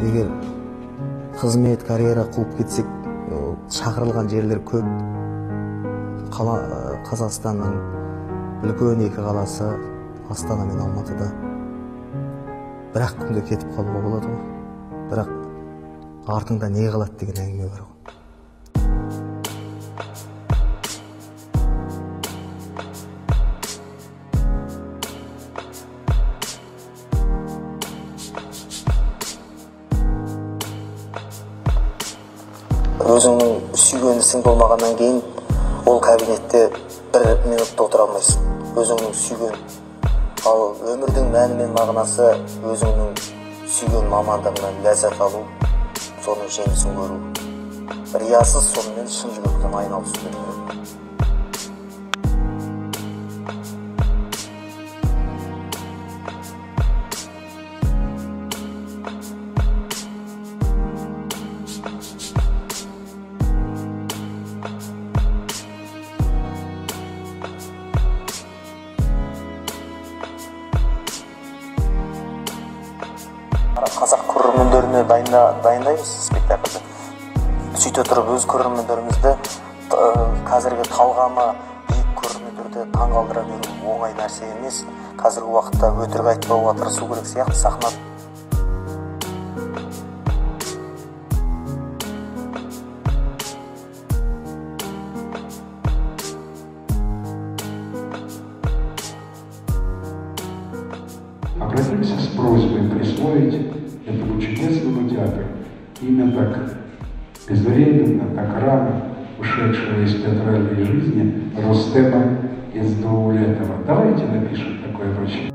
егер қызмет карьера қуып кетсек, шақырылған жерлер көп. Қазақстанның үлкен екі қаласы Астана мен Алматыда. Бірақ күнде кетіп қалуға болады ғой. Бірақ артыңда не қалады деген әңгіме бар ғой. Өзіңнің сүйген ісің болмағаннан кейін ол кабинетте 1 минутта отыра алмайсың. Өзіңнің сүйген. Ал өмірдің мәні мен мағынасы өзіңнің сүйген мамандығынан ләззат алу, соның жемісін көру. Риясыз сонымен шын жүректен айналысу керек. Қазақ көрермендеріне дайындаймыз спектакльді. Сөйте тұрып өз көрермендерімізді қазіргі талғамы биік көрермендерді таңғалдыра беру оңай нәрсе емес. Қазіргі уақытта өтірік айтпауға тырысу керек сияқты сахна. Обратимся с просьбой присвоить этому чудесному театру имя так безвременно, так рано ушедшего из театральной жизни Рустема Издоулетова. Давайте напишем такое обращение.